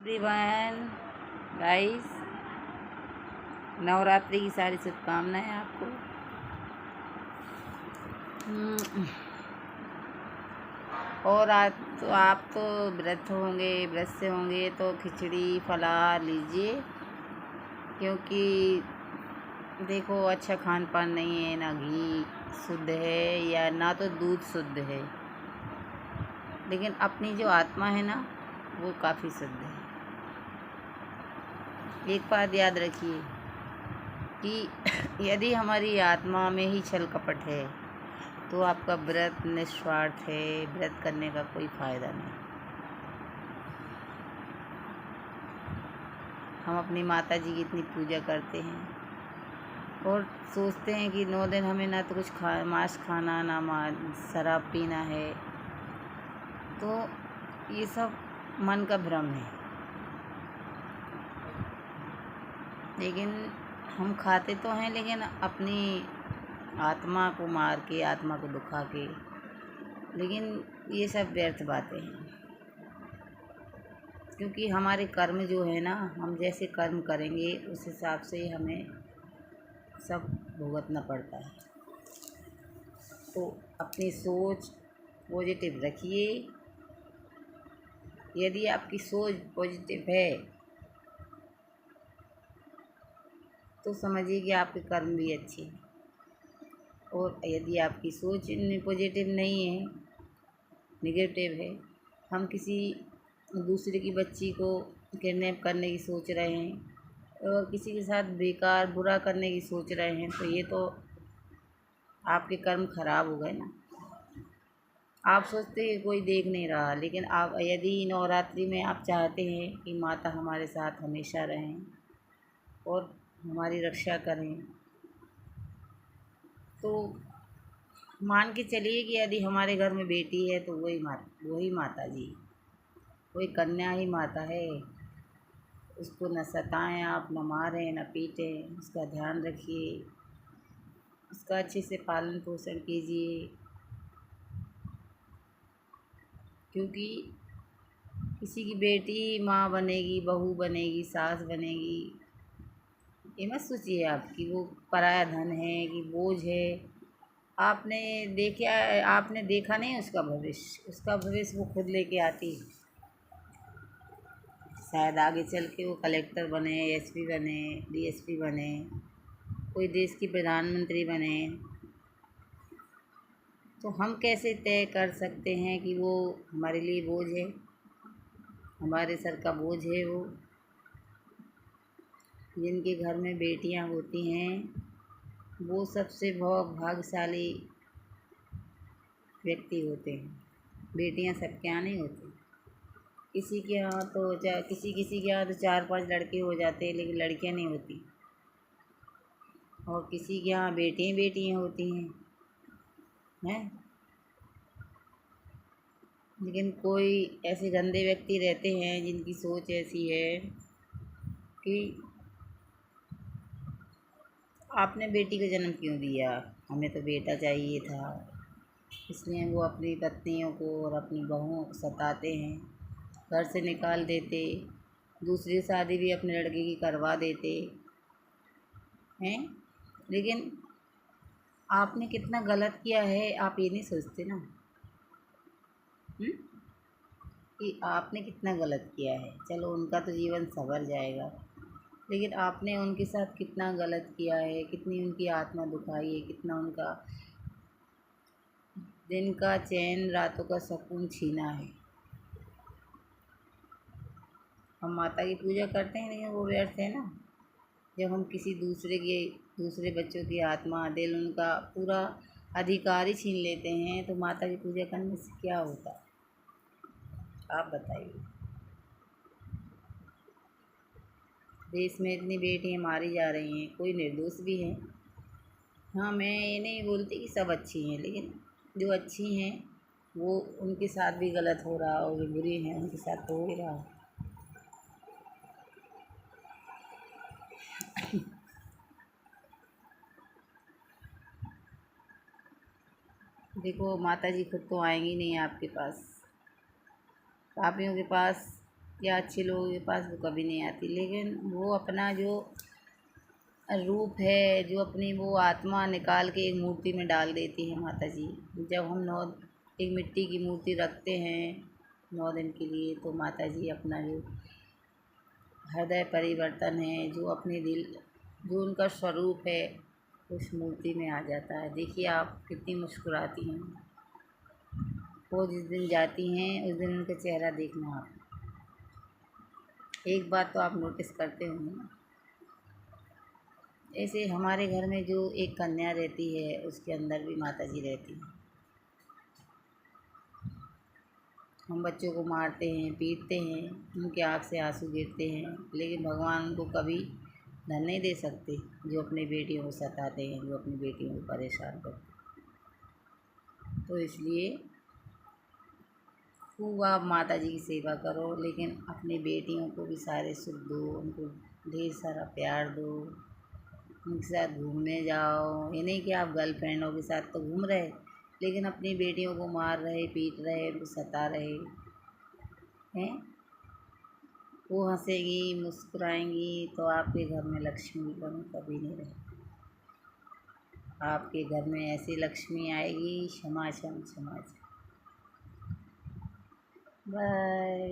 Everyone guys, Navratri की सारी शुभकामनाएं आपको। और आज तो आप तो व्रत होंगे, व्रत से होंगे तो खिचड़ी फलाहार लीजिए, क्योंकि देखो अच्छा खान पान नहीं है, ना घी शुद्ध है या ना तो दूध शुद्ध है, लेकिन अपनी जो आत्मा है ना वो काफ़ी शुद्ध है। एक बात याद रखिए कि यदि हमारी आत्मा में ही छल कपट है तो आपका व्रत निस्वार्थ है, व्रत करने का कोई फ़ायदा नहीं। हम अपनी माता जी की इतनी पूजा करते हैं और सोचते हैं कि 9 दिन हमें ना तो कुछ मांस खाना, ना शराब पीना है, तो ये सब मन का भ्रम है। लेकिन हम खाते तो हैं, लेकिन अपनी आत्मा को मार के, आत्मा को दुखा के, लेकिन ये सब व्यर्थ बातें हैं। क्योंकि हमारे कर्म जो है ना, हम जैसे कर्म करेंगे उस हिसाब से हमें सब भुगतना पड़ता है। तो अपनी सोच पॉजिटिव रखिए। यदि आपकी सोच पॉजिटिव है तो समझिए कि आपके कर्म भी अच्छे हैं। और यदि आपकी सोच पॉजिटिव नहीं है, नेगेटिव है, हम किसी दूसरे की बच्ची को किडनैप करने की सोच रहे हैं और किसी के साथ बेकार बुरा करने की सोच रहे हैं, तो ये तो आपके कर्म खराब हो गए ना। आप सोचते हैं कोई देख नहीं रहा, लेकिन आप यदि नवरात्रि में आप चाहते हैं कि माता हमारे साथ हमेशा रहें और हमारी रक्षा करें, तो मान के चलिए कि यदि हमारे घर में बेटी है तो वही माता जी, कोई कन्या ही माता है। उसको न सताएं आप, न मारें, न पीटें, उसका ध्यान रखिए, उसका अच्छे से पालन पोषण कीजिए। क्योंकि किसी की बेटी माँ बनेगी, बहू बनेगी, सास बनेगी, ये मत सोचिए आप कि वो पराया धन है कि बोझ है। आपने देखा नहीं उसका भविष्य वो खुद लेके आती है। शायद आगे चल के वो कलेक्टर बने, एसपी बने, डीएसपी बने, कोई देश की प्रधानमंत्री बने। तो हम कैसे तय कर सकते हैं कि वो हमारे लिए बोझ है, हमारे सर का बोझ है? वो जिनके घर में बेटियां होती हैं वो सबसे बहुत भाग्यशाली व्यक्ति होते हैं। बेटियां सबके यहाँ नहीं होती। किसी के यहाँ तो किसी के यहाँ तो 4-5 लड़के हो जाते हैं, लेकिन लड़कियां नहीं होती। और किसी के यहाँ बेटियां होती हैं। लेकिन कोई ऐसे गंदे व्यक्ति रहते हैं जिनकी सोच ऐसी है कि आपने बेटी को जन्म क्यों दिया, हमें तो बेटा चाहिए था। इसलिए वो अपनी पत्नियों को और अपनी बहुओं को सताते हैं, घर से निकाल देते, दूसरी शादी भी अपने लड़के की करवा देते हैं। लेकिन आपने कितना गलत किया है, आप ये नहीं सोचते ना कि आपने कितना गलत किया है। चलो उनका तो जीवन संवर जाएगा, लेकिन आपने उनके साथ कितना गलत किया है, कितनी उनकी आत्मा दुखाई है, कितना उनका दिन का चैन, रातों का सुकून छीना है। हम माता की पूजा करते हैं, लेकिन वो व्यर्थ है ना। जब हम किसी दूसरे बच्चों की आत्मा, दिल, उनका पूरा अधिकार ही छीन लेते हैं, तो माता की पूजा करने से क्या होता है, आप बताइए। देश में इतनी बेटियां मारी जा रही हैं, कोई निर्दोष भी हैं। हाँ, मैं ये नहीं बोलती कि सब अच्छी हैं, लेकिन जो अच्छी हैं वो उनके साथ भी गलत हो रहा, और जो बुरी हैं उनके साथ हो ही रहा। देखो माता जी खुद तो आएंगी नहीं आपके पास, पापियों के पास या अच्छे लोगों के पास वो कभी नहीं आती, लेकिन वो अपना जो रूप है, जो अपनी वो आत्मा निकाल के एक मूर्ति में डाल देती है माता जी। जब हम एक मिट्टी की मूर्ति रखते हैं 9 दिन के लिए, तो माता जी अपना जो हृदय परिवर्तन है, जो अपने दिल, जो उनका स्वरूप है, उस मूर्ति में आ जाता है। देखिए आप कितनी मुस्कुराती हैं। वो जिस दिन जाती हैं उस दिन उनका चेहरा देखना आप। एक बात तो आप नोटिस करते होंगे, ऐसे हमारे घर में जो एक कन्या रहती है उसके अंदर भी माता जी रहती हैं। हम बच्चों को मारते हैं, पीटते हैं, उनके आँख से आंसू गिरते हैं, लेकिन भगवान उनको कभी धन नहीं दे सकते जो अपनी बेटियों को सताते हैं, जो अपनी बेटियों को परेशान करते हैं। तो इसलिए खूब आप माता जी की सेवा करो, लेकिन अपनी बेटियों को भी सारे सुख दो, उनको ढेर सारा प्यार दो, उनके साथ घूमने जाओ। ये नहीं कि आप गर्लफ्रेंडों के साथ तो घूम रहे, लेकिन अपनी बेटियों को मार रहे, पीट रहे, उनको सता रहे हैं। वो हंसेगी, मुस्कुराएंगी तो आपके घर में लक्ष्मी की कमी कभी नहीं रहेगी। आपके घर में ऐसी लक्ष्मी आएगी, क्षमा क्षम क्षमा क्षम। बाय।